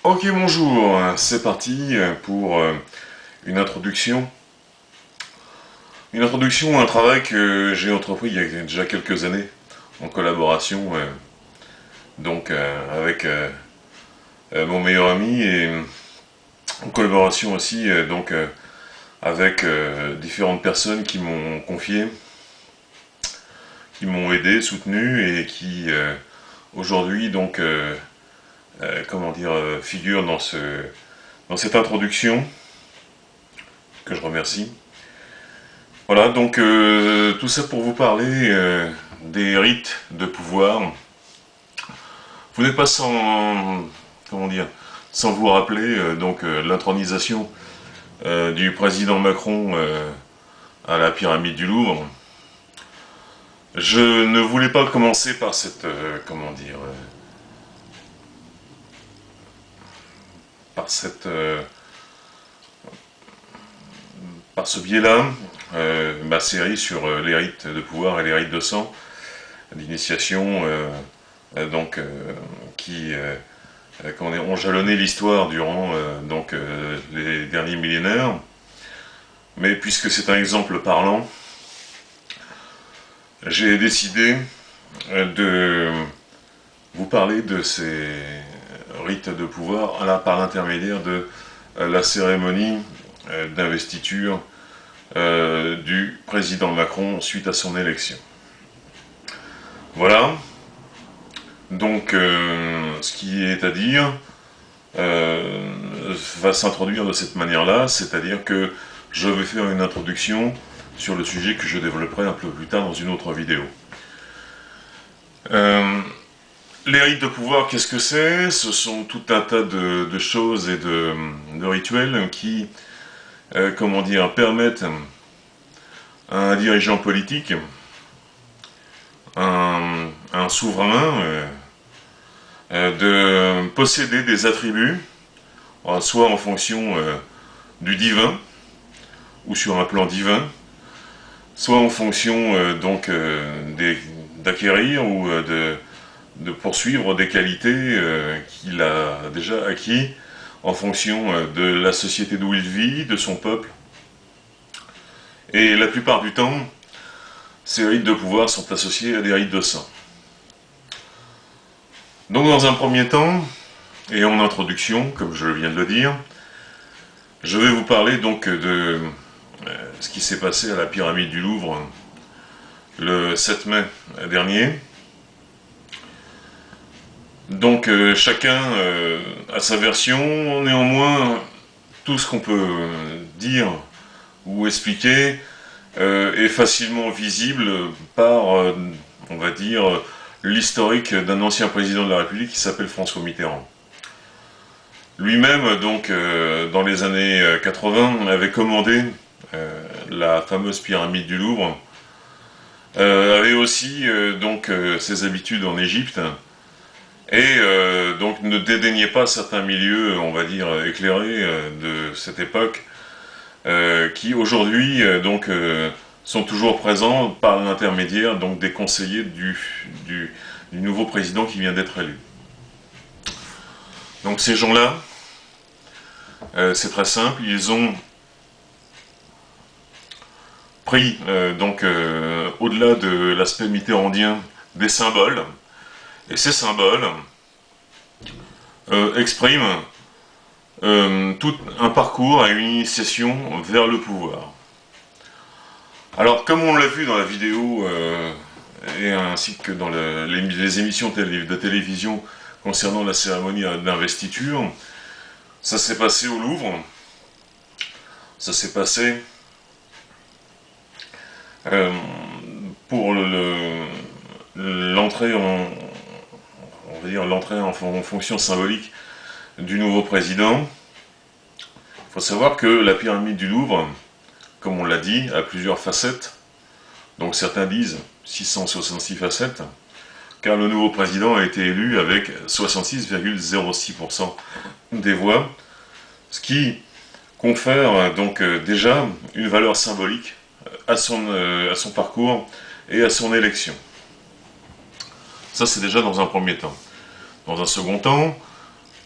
Ok, bonjour, c'est parti pour une introduction. Une introduction à un travail que j'ai entrepris il y a déjà quelques années, en collaboration avec mon meilleur ami et en collaboration aussi avec différentes personnes qui m'ont confié, qui m'ont aidé, soutenu et qui aujourd'hui figurent dans cette introduction que je remercie. Voilà, tout ça pour vous parler des rites de pouvoir. Vous n'êtes pas sans vous rappeler l'intronisation du président Macron à la pyramide du Louvre. Je ne voulais pas commencer par par ce biais-là, ma série sur les rites de pouvoir et les rites de sang, d'initiation, qui ont jalonné l'histoire durant les derniers millénaires. Mais puisque c'est un exemple parlant, j'ai décidé de vous parler de ces rites de pouvoir par l'intermédiaire de la cérémonie d'investiture du président Macron suite à son élection. Voilà. Donc, ce qui est à dire va s'introduire de cette manière-là, c'est-à-dire que je vais faire une introduction sur le sujet que je développerai un peu plus tard dans une autre vidéo. Les rites de pouvoir, qu'est-ce que c'est? Ce sont tout un tas de choses et de rituels qui, permettent à un dirigeant politique, un souverain, de posséder des attributs, soit en fonction du divin, ou sur un plan divin, soit en fonction d'acquérir ou de poursuivre des qualités qu'il a déjà acquis en fonction de la société d'où il vit, de son peuple. Et la plupart du temps, ces rites de pouvoir sont associés à des rites de sang. Donc dans un premier temps, et en introduction, comme je viens de le dire, je vais vous parler donc de ce qui s'est passé à la pyramide du Louvre le 7 mai dernier. Donc chacun a sa version, néanmoins tout ce qu'on peut dire ou expliquer est facilement visible par, on va dire, l'historique d'un ancien président de la République qui s'appelle François Mitterrand. Lui-même, dans les années 80, avait commandé la fameuse pyramide du Louvre, avait aussi ses habitudes en Égypte, et ne dédaignait pas certains milieux, on va dire, éclairés de cette époque, qui aujourd'hui sont toujours présents par l'intermédiaire des conseillers du nouveau président qui vient d'être élu. Donc ces gens-là, c'est très simple, ils ont pris au-delà de l'aspect mitterrandien des symboles, et ces symboles expriment tout un parcours et une initiation vers le pouvoir. Alors, comme on l'a vu dans la vidéo, et ainsi que dans les émissions de télévision concernant la cérémonie d'investiture, ça s'est passé au Louvre, ça s'est passé pour l'entrée en fonction symbolique du nouveau président. Il faut savoir que la pyramide du Louvre, comme on l'a dit, a plusieurs facettes. Donc certains disent 666 facettes, car le nouveau président a été élu avec 66,06% des voix, ce qui confère déjà une valeur symbolique à son parcours et à son élection. Ça, c'est déjà dans un premier temps. Dans un second temps,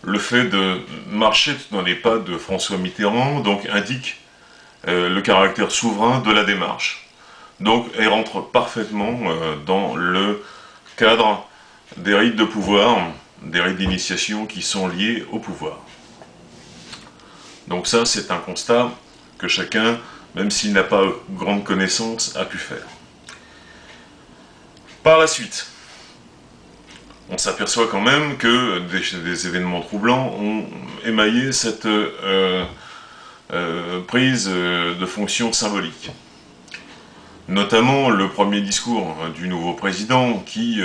le fait de marcher dans les pas de François Mitterrand, donc indique le caractère souverain de la démarche. Donc elle rentre parfaitement dans le cadre des rites de pouvoir, des rites d'initiation qui sont liés au pouvoir. Donc ça, c'est un constat que chacun, même s'il n'a pas grande connaissance, a pu faire. Par la suite, on s'aperçoit quand même que des événements troublants ont émaillé cette prise de fonction symbolique. Notamment le premier discours du nouveau président qui,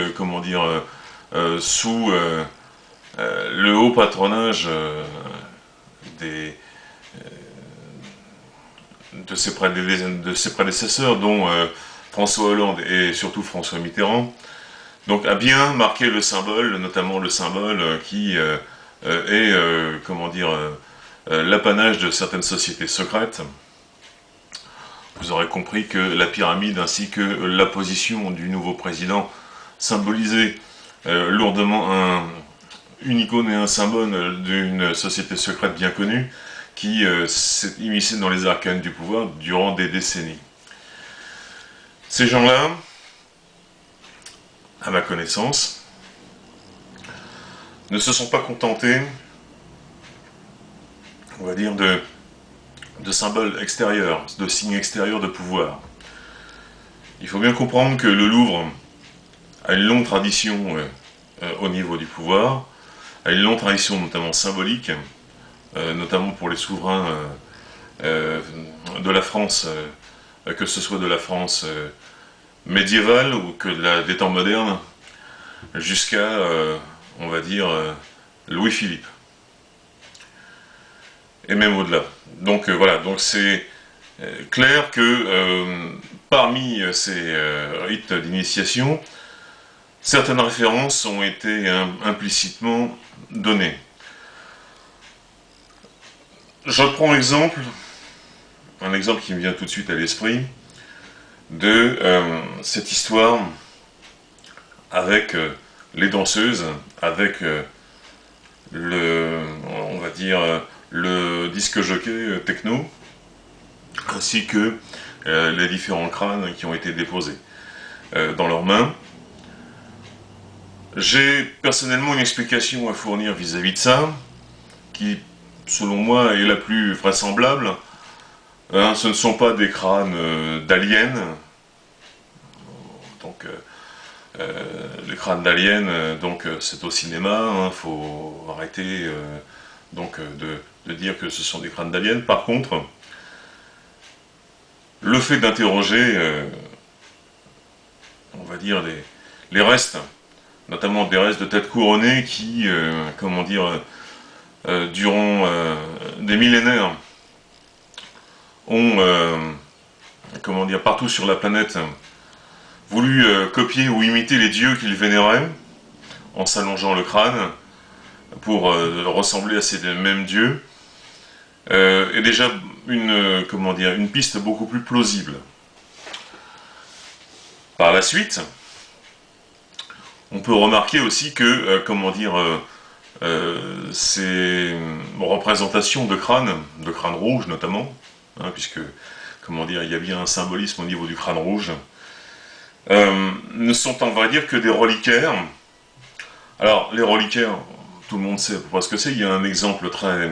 sous le haut patronage de ses prédécesseurs, dont François Hollande et surtout François Mitterrand, donc a bien marqué le symbole, notamment le symbole qui est, l'apanage de certaines sociétés secrètes. Vous aurez compris que la pyramide ainsi que la position du nouveau président symbolisait lourdement une icône et un symbole d'une société secrète bien connue qui s'est immiscée dans les arcanes du pouvoir durant des décennies. Ces gens-là, à ma connaissance, ne se sont pas contentés, on va dire, de symboles extérieurs, de signes extérieurs de pouvoir. Il faut bien comprendre que le Louvre a une longue tradition au niveau du pouvoir, a une longue tradition notamment symbolique, notamment pour les souverains de la France, que ce soit de la France médiévale ou que des temps modernes, jusqu'à, on va dire, Louis-Philippe. Et même au-delà. Donc voilà, donc c'est clair que parmi ces rites d'initiation, certaines références ont été implicitement données. Je prends un exemple qui me vient tout de suite à l'esprit, de cette histoire avec les danseuses, avec on va dire, le disque jockey techno, ainsi que les différents crânes qui ont été déposés dans leurs mains. J'ai personnellement une explication à fournir vis-à-vis de ça, qui, selon moi, est la plus vraisemblable. Ce ne sont pas des crânes d'aliens. Donc, les crânes d'aliens, donc c'est au cinéma, faut arrêter de dire que ce sont des crânes d'aliens. Par contre, le fait d'interroger, on va dire, les restes, notamment des restes de têtes couronnées qui, durant des millénaires, ont, partout sur la planète, voulu copier ou imiter les dieux qu'ils vénéraient, en s'allongeant le crâne, pour ressembler à ces mêmes dieux, est déjà une piste beaucoup plus plausible. Par la suite, on peut remarquer aussi que, ces représentations de crâne rouge notamment, puisque, il y a bien un symbolisme au niveau du crâne rouge, ne sont, on va dire, que des reliquaires. Alors, les reliquaires, tout le monde sait pas ce que c'est. Il y a un exemple très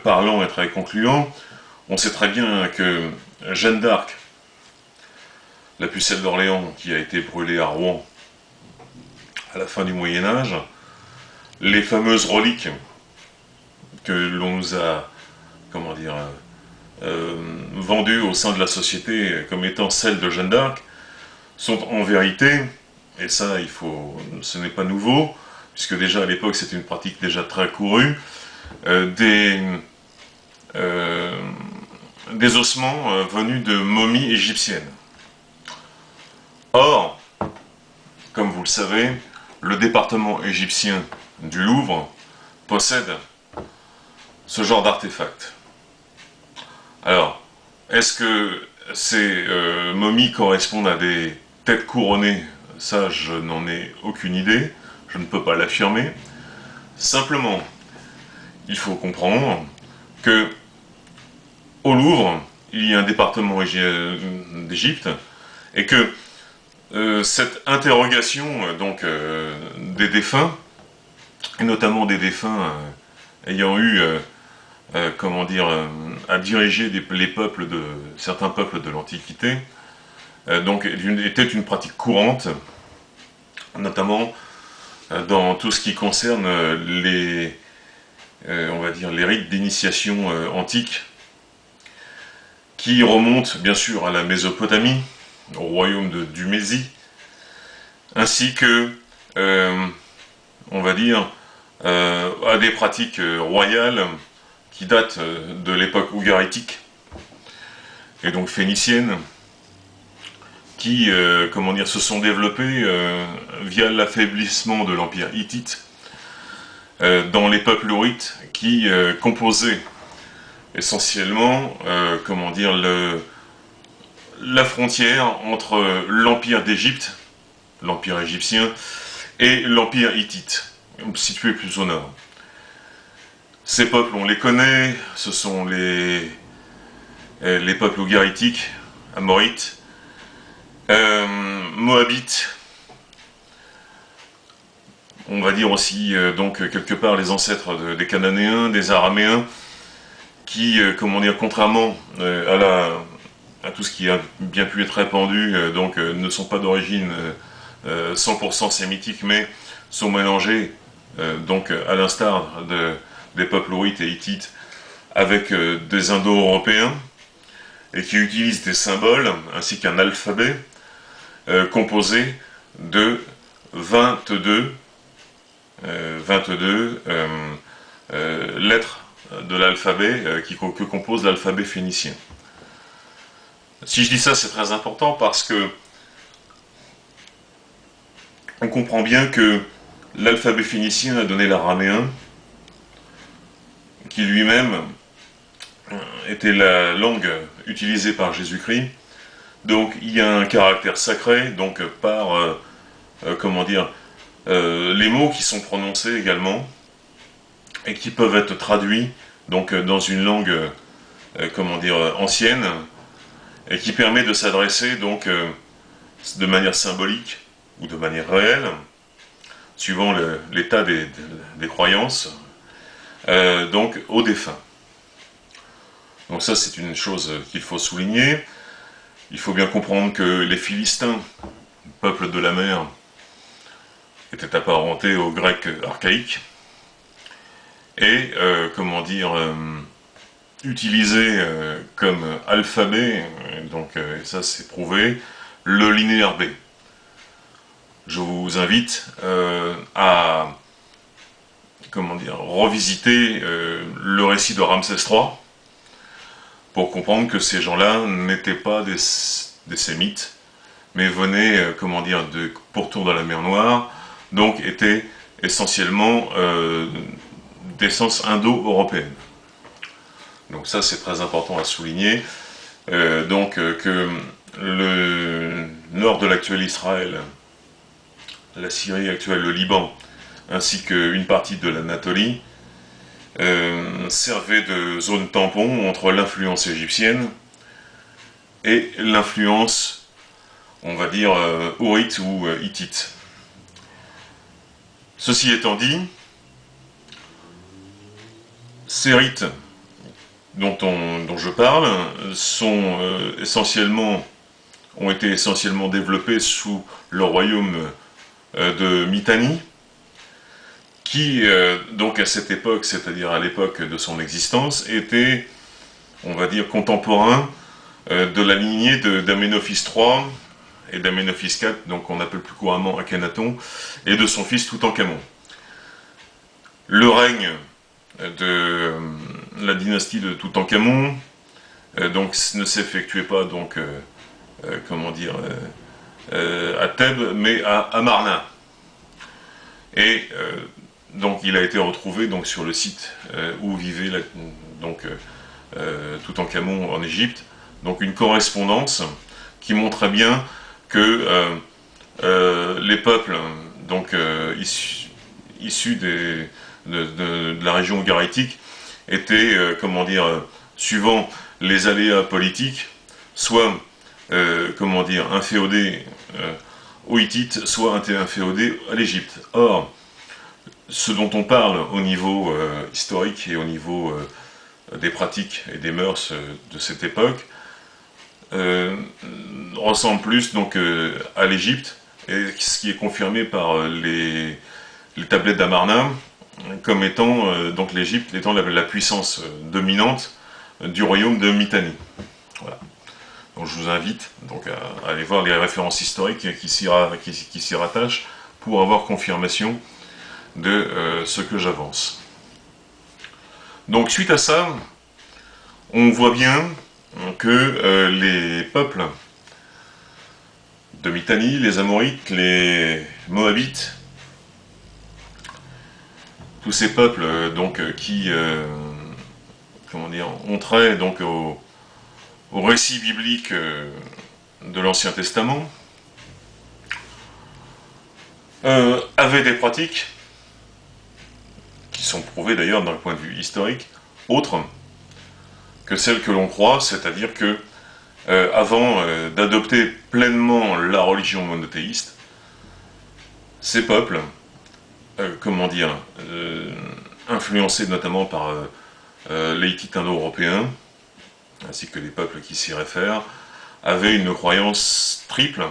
parlant et très concluant. On sait très bien que Jeanne d'Arc, la pucelle d'Orléans, qui a été brûlée à Rouen à la fin du Moyen-Âge, les fameuses reliques que l'on nous a, vendues au sein de la société comme étant celles de Jeanne d'Arc, sont en vérité, et ça ce n'est pas nouveau, puisque déjà à l'époque c'était une pratique déjà très courue, des ossements venus de momies égyptiennes. Or, comme vous le savez, le département égyptien du Louvre possède ce genre d'artefacts. Alors, est-ce que ces momies correspondent à des couronnées? Ça, je n'en ai aucune idée, je ne peux pas l'affirmer. Simplement, il faut comprendre que au Louvre, il y a un département d'Égypte, et que cette interrogation des défunts, et notamment des défunts ayant eu comment dire, à diriger les peuples certains peuples de l'Antiquité, donc était une pratique courante, notamment dans tout ce qui concerne on va dire, les rites d'initiation antiques, qui remontent bien sûr à la Mésopotamie, au royaume du Mésie, ainsi que, on va dire, à des pratiques royales qui datent de l'époque ougaritique, et donc phénicienne, qui comment dire, se sont développées via l'affaiblissement de l'empire hittite dans les peuples ourites qui composaient essentiellement comment dire, la frontière entre l'empire d'Égypte, l'empire égyptien, et l'empire hittite, situé plus au nord. Ces peuples, on les connaît, ce sont les peuples ougaritiques, amorites, moabites, on va dire aussi donc quelque part les ancêtres des Cananéens, des Araméens, qui, comment dire, contrairement à tout ce qui a bien pu être répandu, ne sont pas d'origine 100% sémitique, mais sont mélangés, donc à l'instar des peuples ourites et hittites, avec des Indo-Européens, et qui utilisent des symboles ainsi qu'un alphabet composé de 22 lettres de l'alphabet que compose l'alphabet phénicien. Si je dis ça, c'est très important parce que on comprend bien que l'alphabet phénicien a donné l'araméen, qui lui-même était la langue utilisée par Jésus-Christ. Donc il y a un caractère sacré, donc par comment dire, les mots qui sont prononcés également et qui peuvent être traduits donc dans une langue comment dire, ancienne, et qui permet de s'adresser donc de manière symbolique ou de manière réelle, suivant l'état des croyances, donc aux défunts. Donc ça, c'est une chose qu'il faut souligner. Il faut bien comprendre que les Philistins, peuple de la mer, étaient apparentés aux Grecs archaïques et, comment dire, utilisaient comme alphabet, donc et ça c'est prouvé, le linéaire B. Je vous invite à, comment dire, revisiter le récit de Ramsès III pour comprendre que ces gens-là n'étaient pas des sémites, mais venaient, comment dire, de pourtour de la mer Noire, donc étaient essentiellement d'essence indo-européenne. Donc ça, c'est très important à souligner. Que le nord de l'actuel Israël, la Syrie actuelle, le Liban, ainsi qu'une partie de l'Anatolie, servait de zone tampon entre l'influence égyptienne et l'influence, on va dire, hourite ou hittite. Ceci étant dit, ces rites dont je parle ont été essentiellement développés sous le royaume de Mitanni, qui, donc à cette époque, c'est-à-dire à l'époque de son existence, était, on va dire, contemporain de la lignée d'Amenophis III et d'Amenophis IV, donc on appelle plus couramment Akhenaton, et de son fils Toutankhamon. Le règne de la dynastie de Toutankhamon donc ne s'effectuait pas donc comment dire à Thèbes, mais à Amarna. Et donc il a été retrouvé donc sur le site où vivait Toutankhamon en Égypte, donc une correspondance qui montrait bien que les peuples donc issus de la région ougaritique étaient, comment dire, suivant les aléas politiques, soit, comment dire, inféodés aux Hittites, soit inféodés à l'Égypte. Or, ce dont on parle au niveau historique et au niveau des pratiques et des mœurs de cette époque ressemble plus donc à l'Égypte, et ce qui est confirmé par les tablettes d'Amarna comme étant donc l'Égypte étant la puissance dominante du royaume de Mitanni. Voilà. Donc je vous invite donc à aller voir les références historiques qui s'y rattachent pour avoir confirmation de ce que j'avance. Donc suite à ça, on voit bien que les peuples de Mitanni, les Amorites, les Moabites, tous ces peuples donc qui comment dire, ont trait donc au récit biblique de l'Ancien Testament, avaient des pratiques qui sont prouvées d'ailleurs d'un point de vue historique, autres que celles que l'on croit, c'est-à-dire que avant d'adopter pleinement la religion monothéiste, ces peuples, comment dire, influencés notamment par les Hittites indo-européens, ainsi que les peuples qui s'y réfèrent, avaient une croyance triple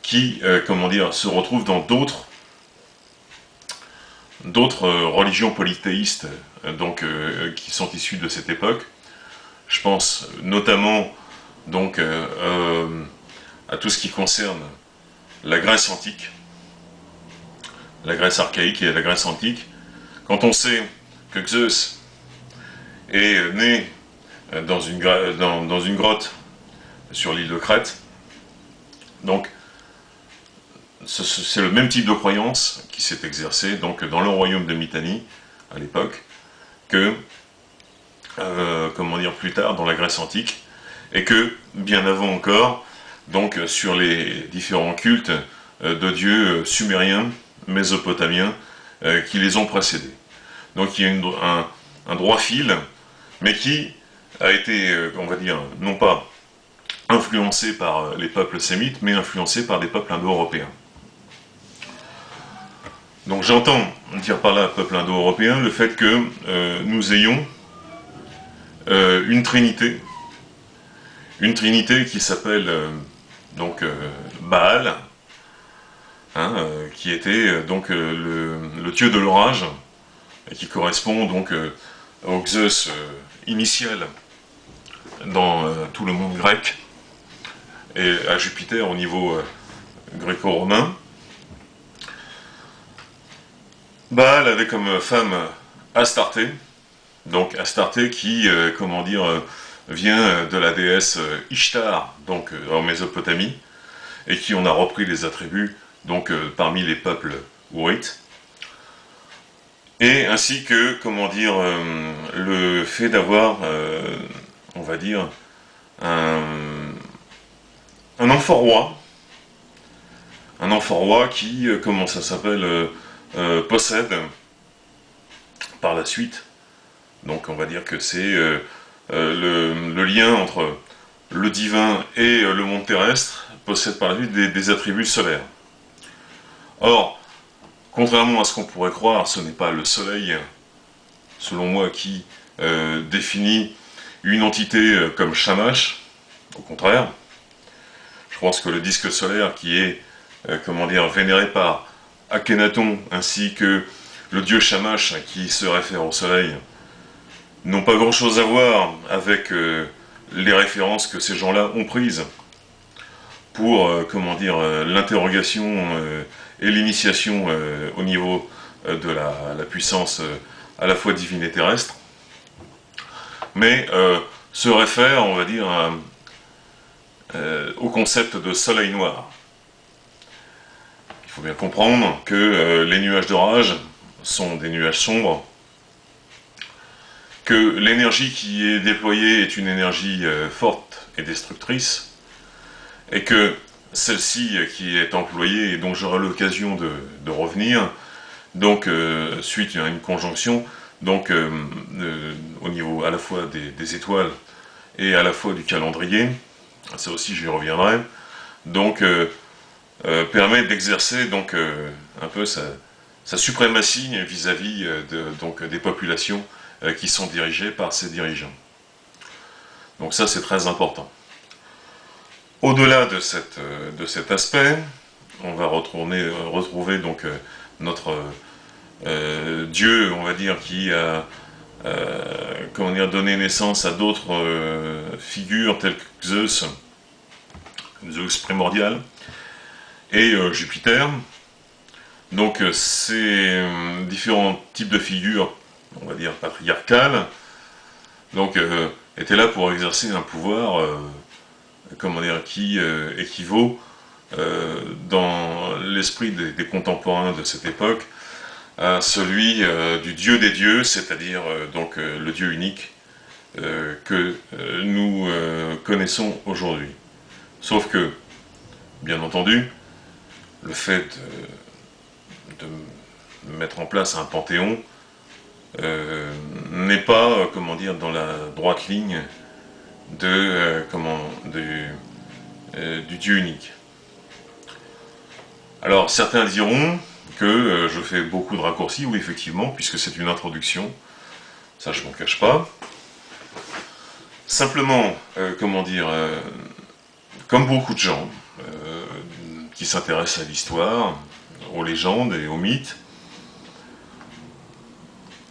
qui, comment dire, se retrouve dans d'autres religions polythéistes donc, qui sont issues de cette époque. Je pense notamment donc, à tout ce qui concerne la Grèce antique, la Grèce archaïque et la Grèce antique. Quand on sait que Zeus est né dans une grotte sur l'île de Crète, donc c'est le même type de croyance qui s'est exercé donc, dans le royaume de Mitanni à l'époque que comment dire, plus tard dans la Grèce antique, et que bien avant encore donc sur les différents cultes de dieux sumériens, mésopotamiens qui les ont précédés. Donc il y a un droit fil, mais qui a été, on va dire, non pas influencé par les peuples sémites, mais influencé par des peuples indo-européens. Donc j'entends dire par là, peuple indo-européen, le fait que nous ayons une trinité qui s'appelle donc Baal, hein, qui était donc le dieu de l'orage, et qui correspond donc au Zeus initial dans tout le monde grec, et à Jupiter au niveau gréco-romain. Baal avait comme femme Astarté, donc Astarté qui, comment dire, vient de la déesse Ishtar, donc en Mésopotamie, et qui en a repris les attributs donc parmi les peuples ourites, et ainsi que, comment dire, le fait d'avoir, on va dire, un enfant roi qui, comment ça s'appelle, possède par la suite, donc on va dire que c'est le lien entre le divin et le monde terrestre, possède par la suite des attributs solaires. Or, contrairement à ce qu'on pourrait croire, ce n'est pas le soleil, selon moi, qui définit une entité comme Shamash, au contraire. Je pense que le disque solaire qui est, comment dire, vénéré par Akhenaton, ainsi que le dieu Shamash qui se réfère au soleil, n'ont pas grand-chose à voir avec les références que ces gens-là ont prises pour, comment dire, l'interrogation et l'initiation au niveau de la puissance à la fois divine et terrestre, mais se réfère, on va dire, au concept de soleil noir. Il faut bien comprendre que les nuages d'orage sont des nuages sombres, que l'énergie qui est déployée est une énergie forte et destructrice, et que celle-ci qui est employée, et dont j'aurai l'occasion de revenir, donc suite à une conjonction, donc au niveau à la fois des étoiles et à la fois du calendrier, ça aussi j'y reviendrai, donc permet d'exercer donc un peu sa suprématie vis-à-vis donc des populations qui sont dirigées par ses dirigeants. Donc ça c'est très important. Au-delà de cet aspect, on va retrouver donc notre Dieu, on va dire, qui a comment dire, donné naissance à d'autres figures telles que Zeus primordial, et Jupiter. Donc ces différents types de figures, on va dire patriarcales, donc étaient là pour exercer un pouvoir comment dire, qui équivaut dans l'esprit des contemporains de cette époque à celui du Dieu des dieux, c'est-à-dire donc le Dieu unique que nous connaissons aujourd'hui. Sauf que, bien entendu, le fait de mettre en place un panthéon n'est pas, comment dire, dans la droite ligne du Dieu unique. Alors certains diront que je fais beaucoup de raccourcis, oui effectivement, puisque c'est une introduction, ça je m'en cache pas. Simplement, comment dire, comme beaucoup de gens qui s'intéressent à l'histoire, aux légendes et aux mythes,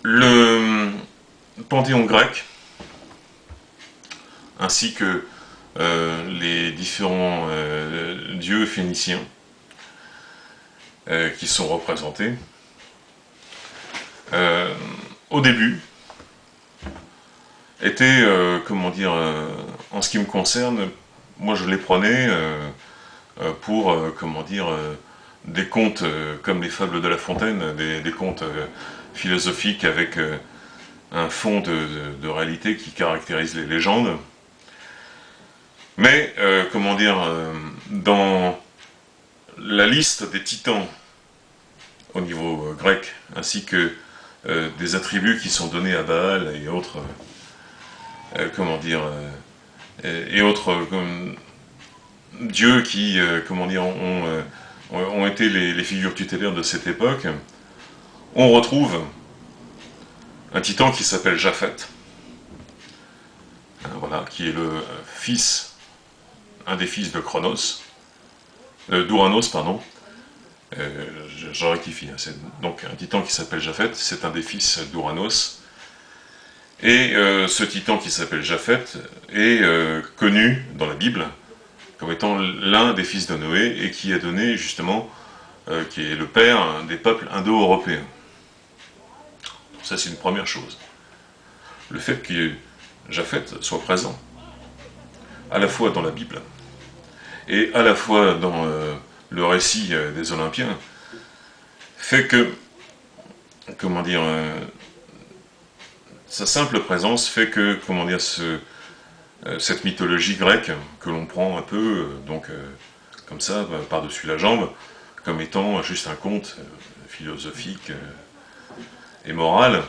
le panthéon grec, ainsi que les différents dieux phéniciens qui sont représentés, au début, étaient, comment dire, en ce qui me concerne, moi je les prenais pour, comment dire, des contes comme les fables de La Fontaine, des contes philosophiques avec un fond de réalité qui caractérise les légendes. Mais, comment dire, dans la liste des titans au niveau grec, ainsi que des attributs qui sont donnés à Baal et autres, comment dire, et autres dieux qui, comment dire, ont été les figures tutélaires de cette époque, on retrouve un titan qui s'appelle Japhet, voilà, qui est le fils, un des fils de Chronos, d'Ouranos, pardon. Je rectifie, hein, c'est donc un titan qui s'appelle Japhet, c'est un des fils d'Ouranos. Et ce titan qui s'appelle Japhet est connu dans la Bible comme étant l'un des fils de Noé et qui a donné justement, qui est le père des peuples indo-européens. Ça c'est une première chose. Le fait que Japhet soit présent, à la fois dans la Bible et à la fois dans le récit des Olympiens, fait que, comment dire, sa simple présence fait que, comment dire, cette mythologie grecque que l'on prend un peu, donc comme ça, par-dessus la jambe, comme étant juste un conte philosophique et moral,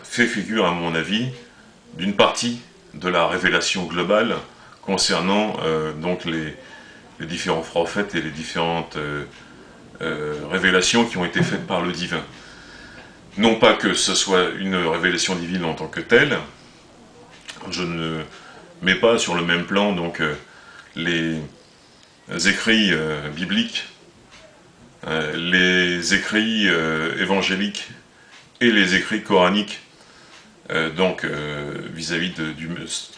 fait figure, à mon avis, d'une partie de la révélation globale concernant donc les différents prophètes et les différentes révélations qui ont été faites par le divin. Non pas que ce soit une révélation divine en tant que telle, je ne mets pas sur le même plan donc les écrits bibliques, les écrits évangéliques et les écrits coraniques, donc vis-à-vis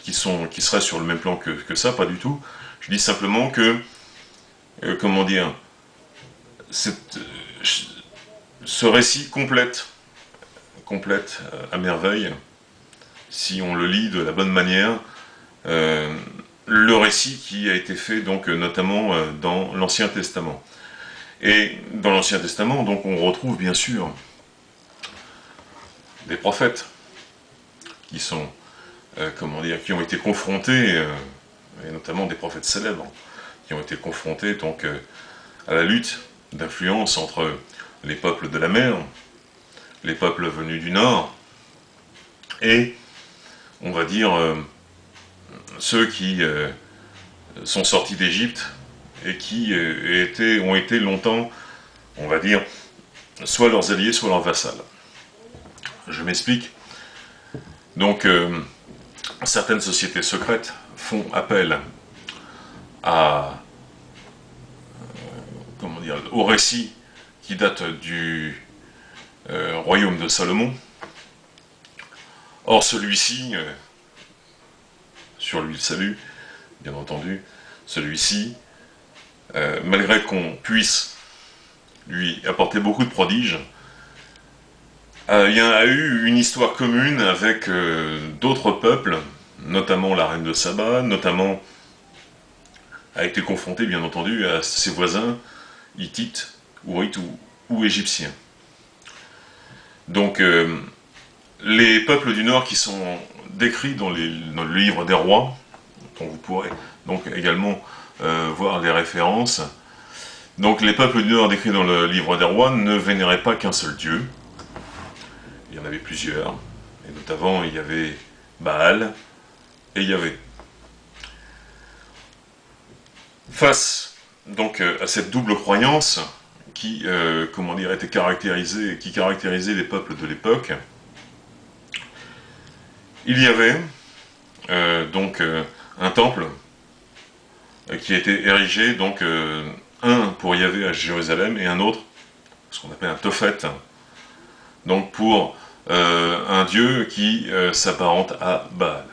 qui seraient sur le même plan que ça, pas du tout. Je dis simplement que, comment dire, ce récit complète à merveille, si on le lit de la bonne manière, le récit qui a été fait donc notamment dans l'Ancien Testament. Et dans l'Ancien Testament, donc on retrouve bien sûr des prophètes qui sont, comment dire, qui ont été confrontés, et notamment des prophètes célèbres, qui ont été confrontés donc à la lutte d'influence entre les peuples de la mer, les peuples venus du nord, et, on va dire, ceux qui sont sortis d'Égypte et qui ont été longtemps, on va dire, soit leurs alliés, soit leurs vassals. Je m'explique. Donc, certaines sociétés secrètes font appel au récit qui date du royaume de Salomon. Or, celui-ci, sur lui le salut, bien entendu, celui-ci, malgré qu'on puisse lui apporter beaucoup de prodiges, il y a eu une histoire commune avec d'autres peuples, notamment la reine de Saba, notamment a été confrontée bien entendu à ses voisins hittites, ourites ou égyptiens. Donc les peuples du Nord qui sont décrits dans le livre des rois, dont vous pourrez donc également voir les références. Donc les peuples du Nord décrits dans le livre des rois ne vénéraient pas qu'un seul dieu. Il y en avait plusieurs, et notamment il y avait Baal et Yahvé. Face donc à cette double croyance qui, était caractérisait les peuples de l'époque, il y avait donc un temple qui a été érigé, donc un pour Yahvé à Jérusalem et un autre, ce qu'on appelle un Tophet, donc pour un dieu qui s'apparente à Baal.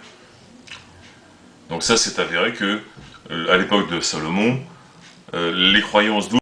Donc ça c'est avéré que à l'époque de Salomon, les croyances